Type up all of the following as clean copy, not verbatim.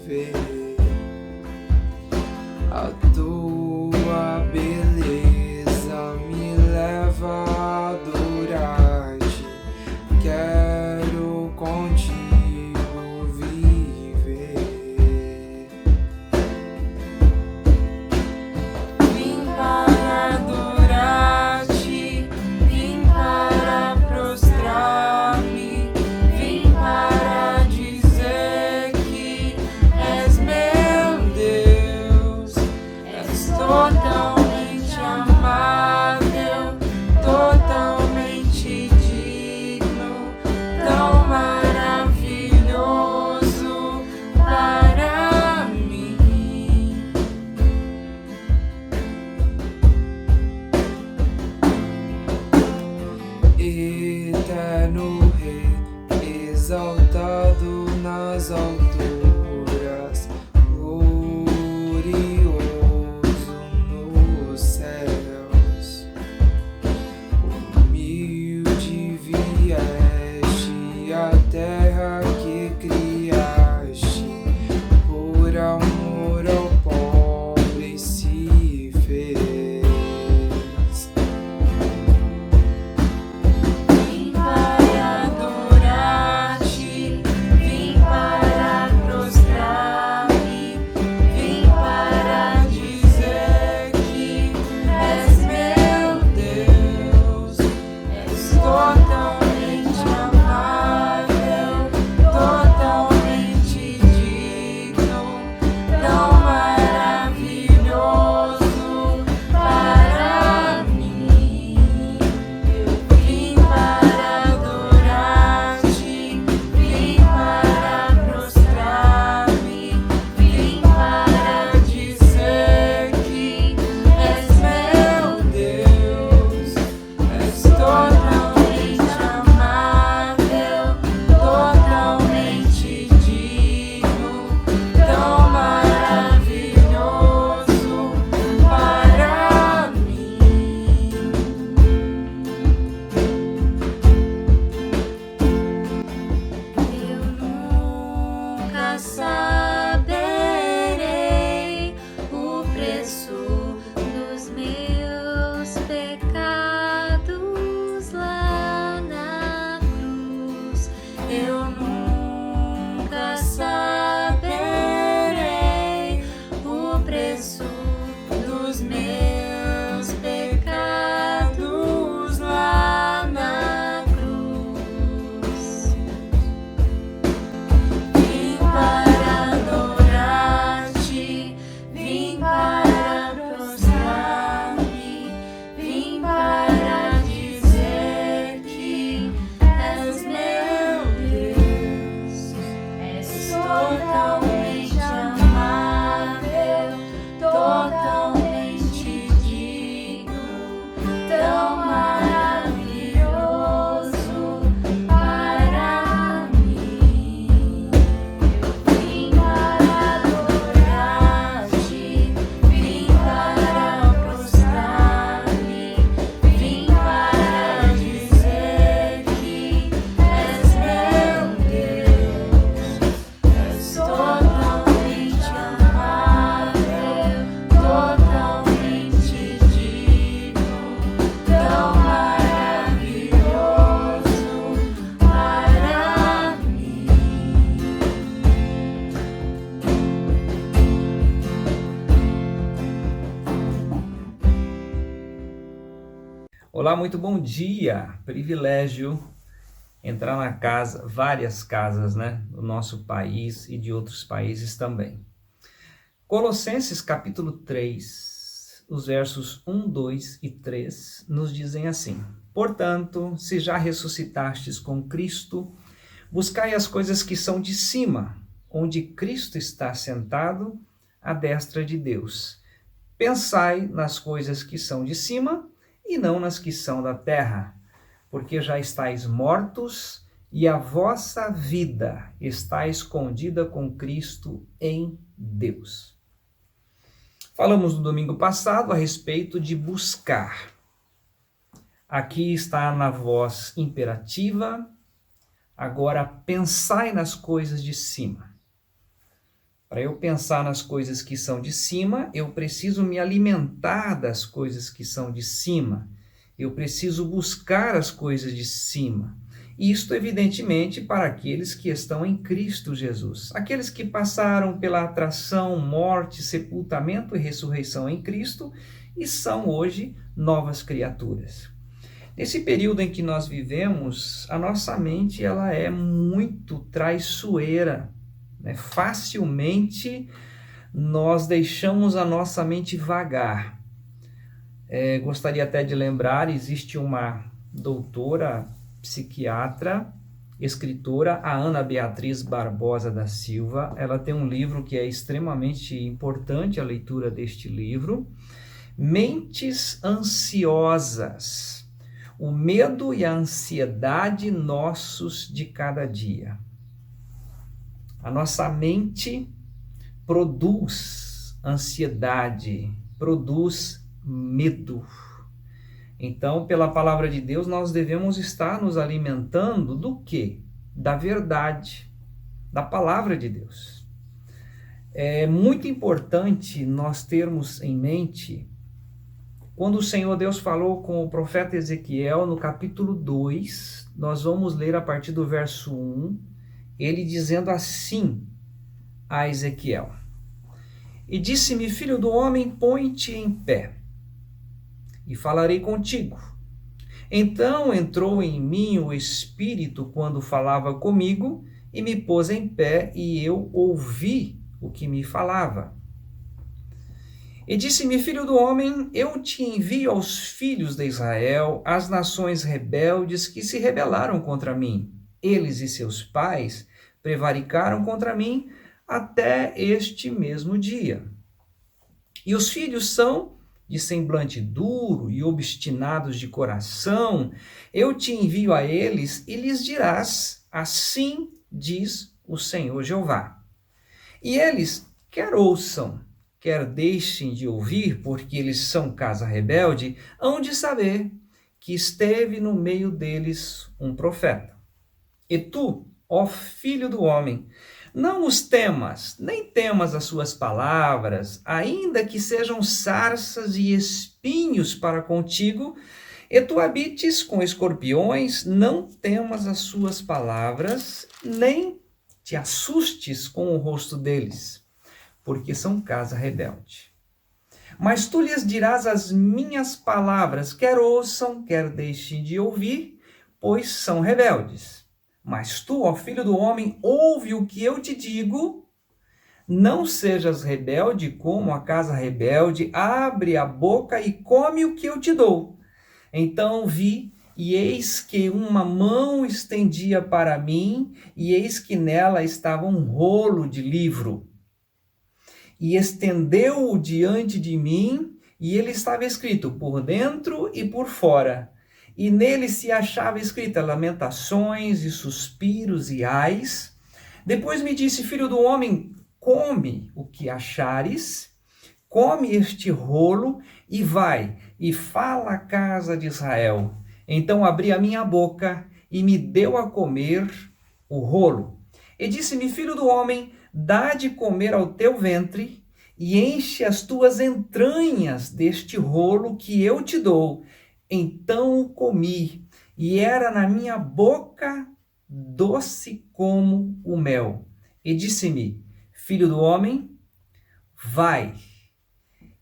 viver. A tua beleza me leva a adorar-te. Quero contigo viver. Vim para adorar-te, vim para prostrar-me, vim para dizer que és meu Deus, és totalmente amável, totalmente digno, tão maravilhoso para mim. Eterno Rei, exaltado nas alturas, glorioso nos céus. Humilde vieste à terra que criaste, por amor ao pobre se fez. Vim para adorar-te, vim para prostrar-me, vim para dizer que és meu Deus, és totalmente amável, totalmente digno, tão maravilhoso para mim. Vim para adorar-te, vim para prostrar-me, vim para dizer que és meu Deus, és totalmente amável, totalmente digno, tão maravilhoso para mim. Eu nunca saberei o preço dos meus pecados lá na cruz. Eu nunca saberei o preço dos meus pecados lá na cruz. Vim para adorar-te, vim para prostrar-me, vim para dizer que és meu Deus, és totalmente amável, totalmente digno, tão maravilhoso para mim. Vim para adorar-te, vim para prostrar-me, vim para dizer que és meu Deus, és totalmente amável, totalmente digno, tão maravilhoso para mim. Olá, muito bom dia. Privilégio entrar na casa, várias casas, né, do nosso país e de outros países também. Colossenses capítulo 3, os versos 1, 2 e 3 nos dizem assim: Portanto, se já ressuscitastes com Cristo, buscai as coisas que são de cima, onde Cristo está sentado à destra de Deus. Pensai nas coisas que são de cima e não nas que são da terra, porque já estáis mortos e a vossa vida está escondida com Cristo em Deus. Falamos no domingo passado a respeito de buscar. Aqui está na voz imperativa, agora pensai nas coisas de cima. Para eu pensar nas coisas que são de cima, eu preciso me alimentar das coisas que são de cima. Eu preciso buscar as coisas de cima. Isto, evidentemente, para aqueles que estão em Cristo Jesus. Aqueles que passaram pela atração, morte, sepultamento e ressurreição em Cristo e são hoje novas criaturas. Nesse período em que nós vivemos, a nossa mente ela é muito traiçoeira, né? Facilmente nós deixamos a nossa mente vagar. Gostaria até de lembrar, existe uma doutora, psiquiatra, escritora, a Ana Beatriz Barbosa da Silva. Ela tem um livro que é extremamente importante, a leitura deste livro, Mentes Ansiosas, o medo e a ansiedade nossos de cada dia. A nossa mente produz ansiedade, produz medo. Então, pela palavra de Deus, nós devemos estar nos alimentando do quê? Da verdade, da palavra de Deus. É muito importante nós termos em mente, quando o Senhor Deus falou com o profeta Ezequiel, no capítulo 2, nós vamos ler a partir do verso 1, ele dizendo assim a Ezequiel: E disse-me, filho do homem, põe-te em pé, e falarei contigo. Então entrou em mim o Espírito quando falava comigo, e me pôs em pé, e eu ouvi o que me falava. E disse-me, filho do homem, eu te envio aos filhos de Israel, às nações rebeldes que se rebelaram contra mim. Eles e seus pais prevaricaram contra mim até este mesmo dia. E os filhos são de semblante duro e obstinados de coração. Eu te envio a eles e lhes dirás, assim diz o Senhor Jeová. E eles quer ouçam, quer deixem de ouvir, porque eles são casa rebelde, hão de saber que esteve no meio deles um profeta. E tu, ó filho do homem, não os temas, nem temas as suas palavras, ainda que sejam sarças e espinhos para contigo, e tu habites com escorpiões, não temas as suas palavras, nem te assustes com o rosto deles, porque são casa rebelde. Mas tu lhes dirás as minhas palavras, quer ouçam, quer deixem de ouvir, pois são rebeldes. Mas tu, ó filho do homem, ouve o que eu te digo, não sejas rebelde como a casa rebelde, abre a boca e come o que eu te dou. Então vi, e eis que uma mão estendia para mim, e eis que nela estava um rolo de livro. E estendeu-o diante de mim, e ele estava escrito por dentro e por fora. E nele se achava escrita lamentações e suspiros e ais. Depois me disse, filho do homem, come o que achares, come este rolo e vai, e fala à casa de Israel. Então abri a minha boca e me deu a comer o rolo. E disse-me, filho do homem, dá de comer ao teu ventre, e enche as tuas entranhas deste rolo que eu te dou. Então o comi, e era na minha boca doce como o mel. E disse-me, filho do homem, vai,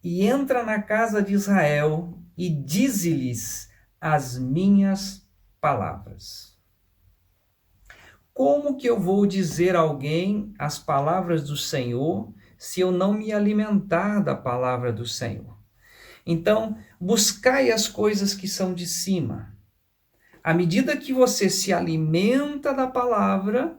e entra na casa de Israel, e dize-lhes as minhas palavras. Como que eu vou dizer a alguém as palavras do Senhor, se eu não me alimentar da palavra do Senhor? Então, buscai as coisas que são de cima. À medida que você se alimenta da palavra,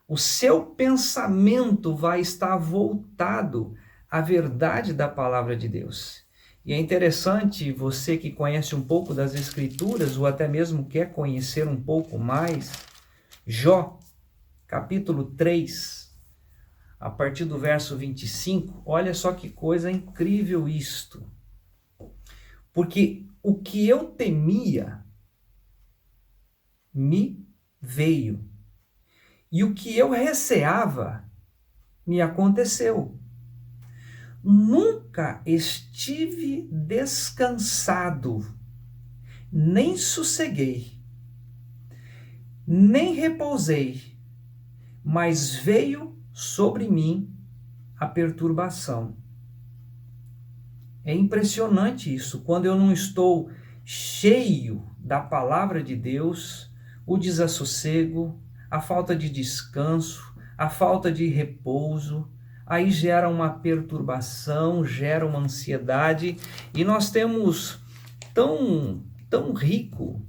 o seu pensamento vai estar voltado à verdade da palavra de Deus. E é interessante, você que conhece um pouco das Escrituras, ou até mesmo quer conhecer um pouco mais, Jó, capítulo 3, a partir do verso 25, olha só que coisa incrível isto. Porque o que eu temia me veio, e o que eu receava me aconteceu. Nunca estive descansado, nem sosseguei, nem repousei, mas veio sobre mim a perturbação. É impressionante isso, quando eu não estou cheio da palavra de Deus, o desassossego, a falta de descanso, a falta de repouso, aí gera uma perturbação, gera uma ansiedade, e nós temos tão rico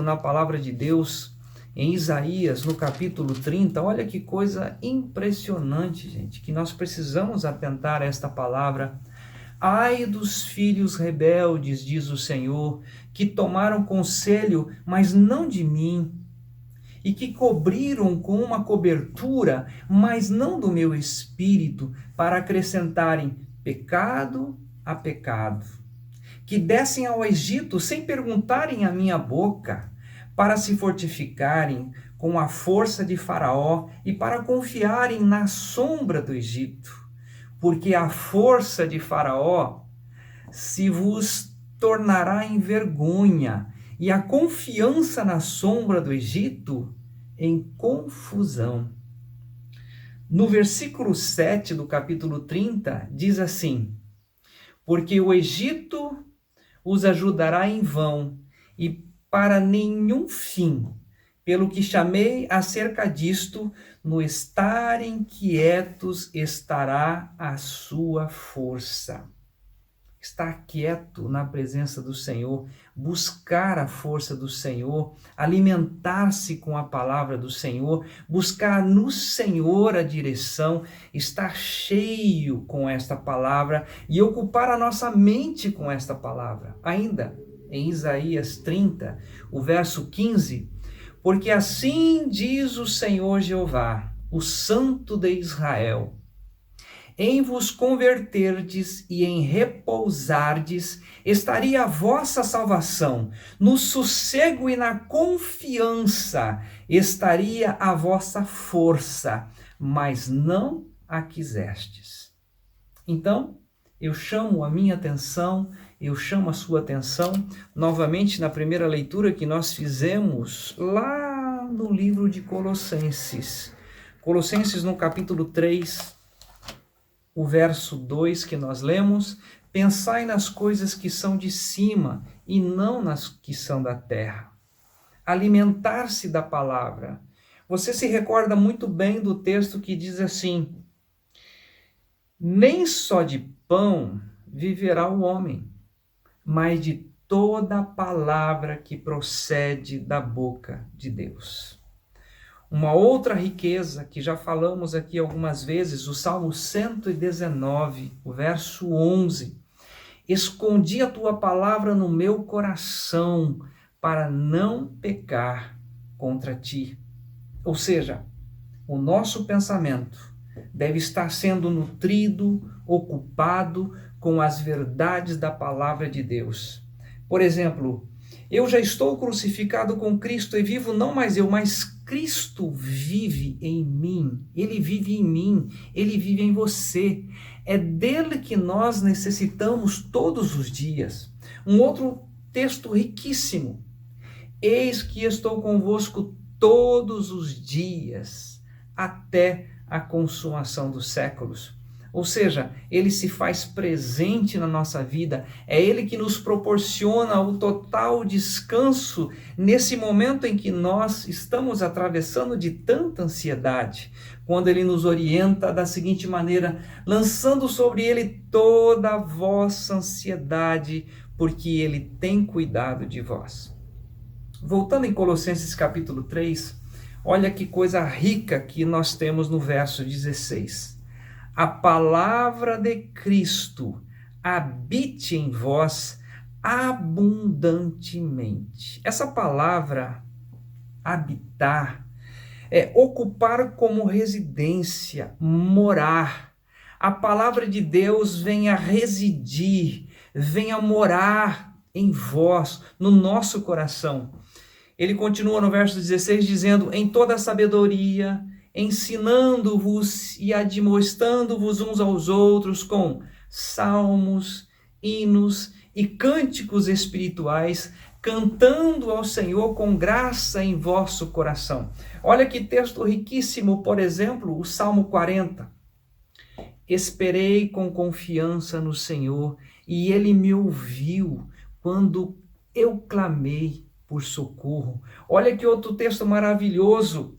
na palavra de Deus, em Isaías, no capítulo 30, olha que coisa impressionante, gente, que nós precisamos atentar a esta palavra. Ai dos filhos rebeldes, diz o Senhor, que tomaram conselho, mas não de mim, e que cobriram com uma cobertura, mas não do meu espírito, para acrescentarem pecado a pecado. Que descem ao Egito sem perguntarem à minha boca, para se fortificarem com a força de Faraó e para confiarem na sombra do Egito. Porque a força de Faraó se vos tornará em vergonha, e a confiança na sombra do Egito em confusão. No versículo 7 do capítulo 30, diz assim: porque o Egito os ajudará em vão, e para nenhum fim, pelo que chamei acerca disto, no estarem quietos estará a sua força. Estar quieto na presença do Senhor, buscar a força do Senhor, alimentar-se com a palavra do Senhor, buscar no Senhor a direção, estar cheio com esta palavra e ocupar a nossa mente com esta palavra. Ainda em Isaías 30, o verso 15, porque assim diz o Senhor Jeová, o Santo de Israel: em vos converterdes e em repousardes, estaria a vossa salvação. No sossego e na confiança estaria a vossa força, mas não a quisestes. Então, eu chamo a minha atenção, eu chamo a sua atenção, novamente na primeira leitura que nós fizemos lá no livro de Colossenses. Colossenses no capítulo 3, o verso 2 que nós lemos: pensai nas coisas que são de cima e não nas que são da terra. Alimentar-se da palavra. Você se recorda muito bem do texto que diz assim: nem só de pão viverá o homem, mas de toda a palavra que procede da boca de Deus. Uma outra riqueza que já falamos aqui algumas vezes, o Salmo 119, o verso 11. Escondi a tua palavra no meu coração para não pecar contra ti. Ou seja, o nosso pensamento deve estar sendo nutrido, ocupado com as verdades da palavra de Deus. Por exemplo, eu já estou crucificado com Cristo e vivo não mais eu, mas Cristo vive em mim. Ele vive em mim, ele vive em você. É dele que nós necessitamos todos os dias. Um outro texto riquíssimo: eis que estou convosco todos os dias, até a consumação dos séculos. Ou seja, ele se faz presente na nossa vida, é ele que nos proporciona o total descanso nesse momento em que nós estamos atravessando de tanta ansiedade, quando ele nos orienta da seguinte maneira: lançando sobre ele toda a vossa ansiedade, porque ele tem cuidado de vós. Voltando em Colossenses capítulo 3, olha que coisa rica que nós temos no verso 16. A palavra de Cristo habite em vós abundantemente. Essa palavra, habitar, é ocupar como residência, morar. A palavra de Deus vem a residir, vem a morar em vós, no nosso coração. Ele continua no verso 16 dizendo: em toda sabedoria, ensinando-vos e admoestando-vos uns aos outros com salmos, hinos e cânticos espirituais, cantando ao Senhor com graça em vosso coração. Olha que texto riquíssimo, por exemplo, o Salmo 40. Esperei com confiança no Senhor e Ele me ouviu quando eu clamei por socorro. Olha que outro texto maravilhoso,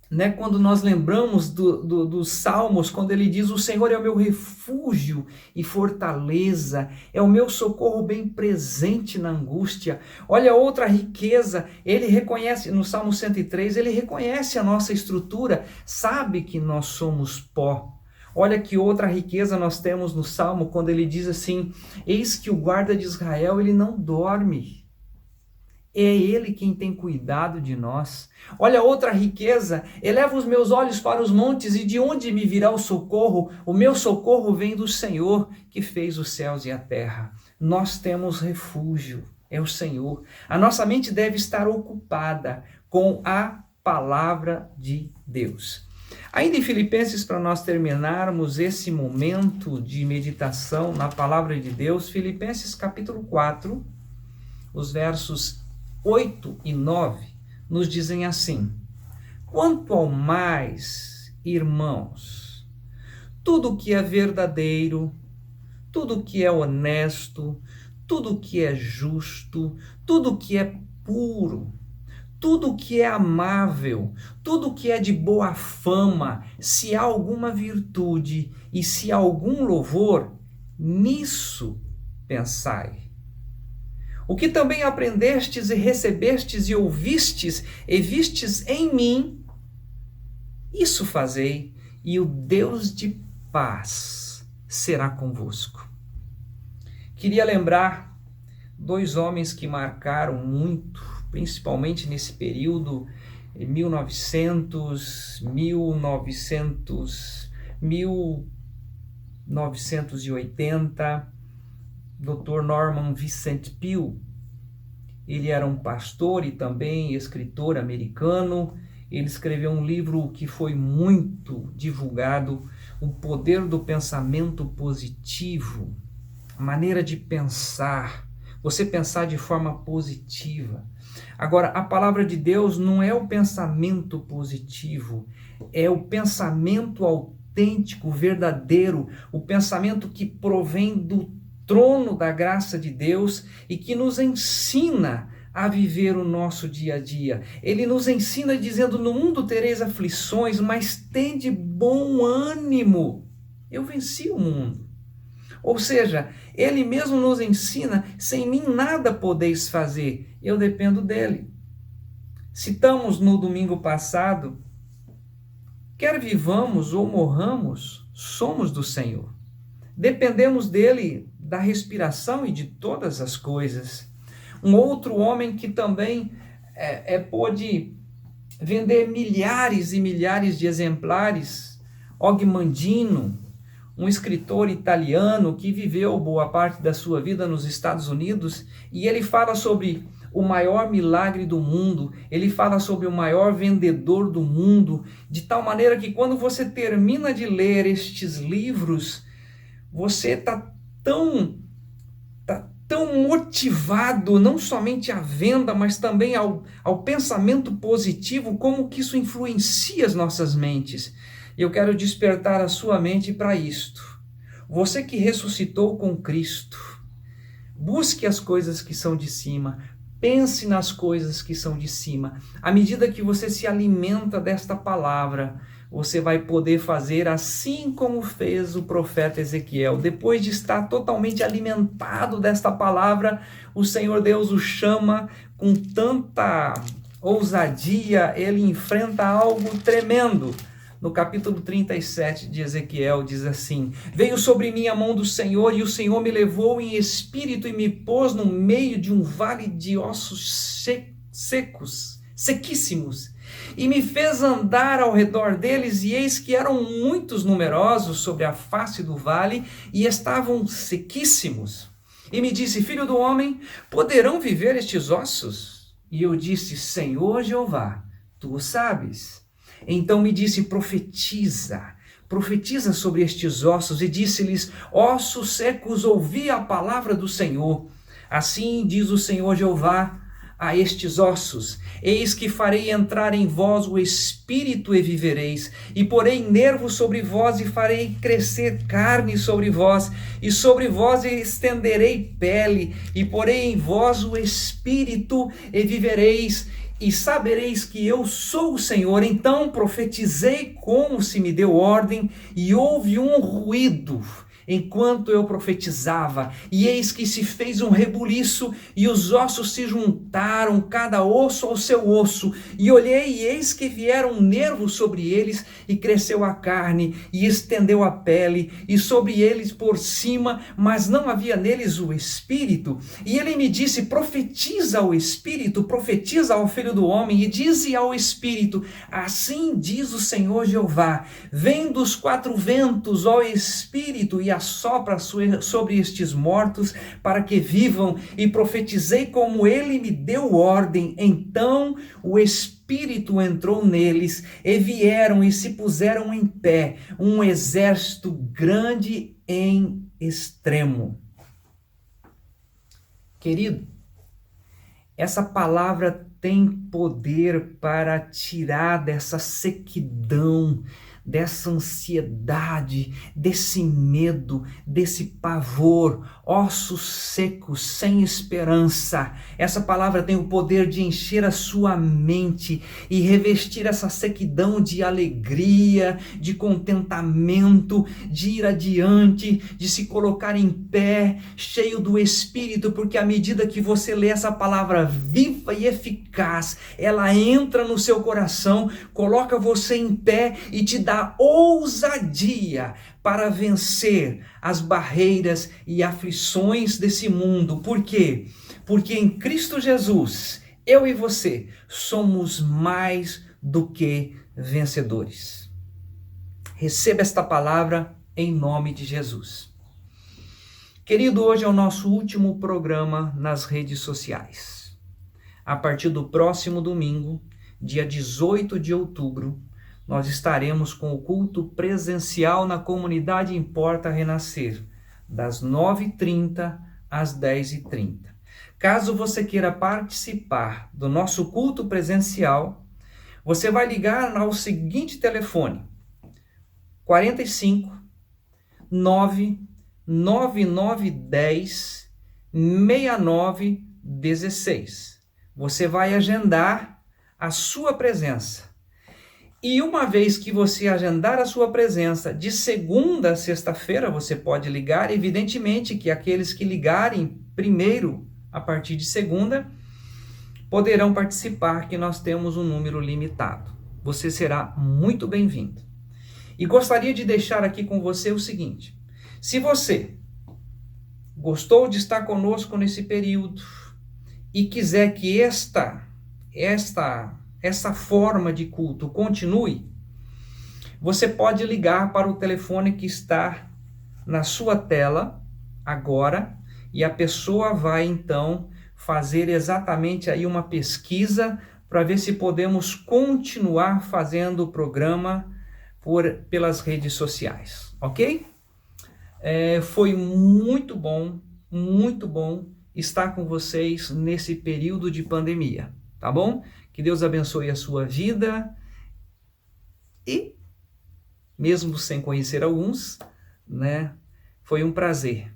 né? Quando nós lembramos dos Salmos, quando ele diz: o Senhor é o meu refúgio e fortaleza, é o meu socorro bem presente na angústia. Olha outra riqueza, ele reconhece, no Salmo 103, ele reconhece a nossa estrutura, sabe que nós somos pó. Olha que outra riqueza nós temos no Salmo, quando ele diz assim: eis que o guarda de Israel, ele não dorme. É Ele quem tem cuidado de nós. Olha outra riqueza, eleva os meus olhos para os montes, e de onde me virá o socorro? O meu socorro vem do Senhor, que fez os céus e a terra. Nós temos refúgio, é o Senhor. A nossa mente deve estar ocupada com a palavra de Deus. Ainda em Filipenses, para nós terminarmos esse momento de meditação na palavra de Deus, Filipenses capítulo 4, os versos 8 e 9 nos dizem assim: quanto ao mais, irmãos, tudo que é verdadeiro, tudo que é honesto, tudo que é justo, tudo que é puro, tudo que é amável, tudo que é de boa fama, se há alguma virtude e se há algum louvor, nisso pensai. O que também aprendestes e recebestes e ouvistes e vistes em mim, isso fazei, e o Deus de paz será convosco. Queria lembrar dois homens que marcaram muito, principalmente nesse período 1980, Dr. Norman Vincent Peale. Ele era um pastor e também escritor americano. Ele escreveu um livro que foi muito divulgado, O Poder do Pensamento Positivo, a maneira de pensar, você pensar de forma positiva. Agora, a palavra de Deus não é o pensamento positivo, é o pensamento autêntico, verdadeiro, o pensamento que provém do trono da graça de Deus e que nos ensina a viver o nosso dia a dia. Ele nos ensina dizendo: no mundo tereis aflições, mas tende bom ânimo. Eu venci o mundo. Ou seja, ele mesmo nos ensina: sem mim nada podeis fazer, eu dependo dele. Citamos no domingo passado: quer vivamos ou morramos, somos do Senhor. Dependemos dele, da respiração e de todas as coisas. Um outro homem que também pôde vender milhares e milhares de exemplares, Og Mandino, um escritor italiano que viveu boa parte da sua vida nos Estados Unidos, e ele fala sobre o maior milagre do mundo, ele fala sobre o maior vendedor do mundo, de tal maneira que quando você termina de ler estes livros, você está tão motivado, não somente à venda, mas também ao pensamento positivo, como que isso influencia as nossas mentes. Eu quero despertar a sua mente para isto. Você que ressuscitou com Cristo, busque as coisas que são de cima, pense nas coisas que são de cima. À medida que você se alimenta desta palavra, você vai poder fazer assim como fez o profeta Ezequiel. Depois de estar totalmente alimentado desta palavra, o Senhor Deus o chama com tanta ousadia, ele enfrenta algo tremendo. No capítulo 37 de Ezequiel diz assim: veio sobre mim a mão do Senhor, e o Senhor me levou em espírito e me pôs no meio de um vale de ossos secos, sequíssimos, e me fez andar ao redor deles, e eis que eram muitos numerosos sobre a face do vale, e estavam sequíssimos. E me disse: filho do homem, poderão viver estes ossos? E eu disse: Senhor Jeová, tu o sabes. Então me disse: profetiza sobre estes ossos. E disse-lhes: ossos secos, ouvi a palavra do Senhor. Assim diz o Senhor Jeová a estes ossos: eis que farei entrar em vós o espírito e vivereis, e porei nervos sobre vós, e farei crescer carne sobre vós, e sobre vós estenderei pele, e porei em vós o espírito e vivereis, e sabereis que eu sou o Senhor. Então profetizei como se me deu ordem, e houve um ruído enquanto eu profetizava, e eis que se fez um rebuliço, e os ossos se juntaram, cada osso ao seu osso, e olhei, e eis que vieram nervos sobre eles, e cresceu a carne, e estendeu a pele, e sobre eles por cima, mas não havia neles o espírito. E ele me disse: profetiza ao espírito, profetiza ao filho do homem, e dize ao espírito: assim diz o Senhor Jeová, vem dos quatro ventos, ó espírito, e assopra sobre estes mortos para que vivam. E profetizei como ele me deu ordem. Então o Espírito entrou neles, e vieram e se puseram em pé, um exército grande em extremo. Querido, essa palavra tem poder para tirar dessa sequidão, dessa ansiedade, desse medo, desse pavor, ossos secos, sem esperança. Essa palavra tem o poder de encher a sua mente e revestir essa sequidão de alegria, de contentamento, de ir adiante, de se colocar em pé, cheio do Espírito, porque à medida que você lê essa palavra viva e eficaz, ela entra no seu coração, coloca você em pé e te dá ousadia para vencer as barreiras e aflições desse mundo. Por quê? Porque em Cristo Jesus, eu e você somos mais do que vencedores. Receba esta palavra em nome de Jesus. Querido, hoje é o nosso último programa nas redes sociais. A partir do próximo domingo, dia 18 de outubro, nós estaremos com o culto presencial na comunidade Importa Renascer, das 9h30 às 10h30. Caso você queira participar do nosso culto presencial, você vai ligar ao seguinte telefone: 45 99910 6916. Você vai agendar a sua presença. E uma vez que você agendar a sua presença, de segunda a sexta-feira, você pode ligar. Evidentemente que aqueles que ligarem primeiro, a partir de segunda, poderão participar, que nós temos um número limitado. Você será muito bem-vindo. E gostaria de deixar aqui com você o seguinte: se você gostou de estar conosco nesse período e quiser que essa forma de culto continue, você pode ligar para o telefone que está na sua tela agora, e a pessoa vai então fazer exatamente aí uma pesquisa para ver se podemos continuar fazendo o programa pelas redes sociais, ok? Foi muito bom estar com vocês nesse período de pandemia, tá bom? Que Deus abençoe a sua vida e, mesmo sem conhecer alguns, né, foi um prazer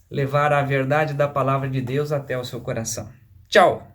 levar a verdade da palavra de Deus até o seu coração. Tchau!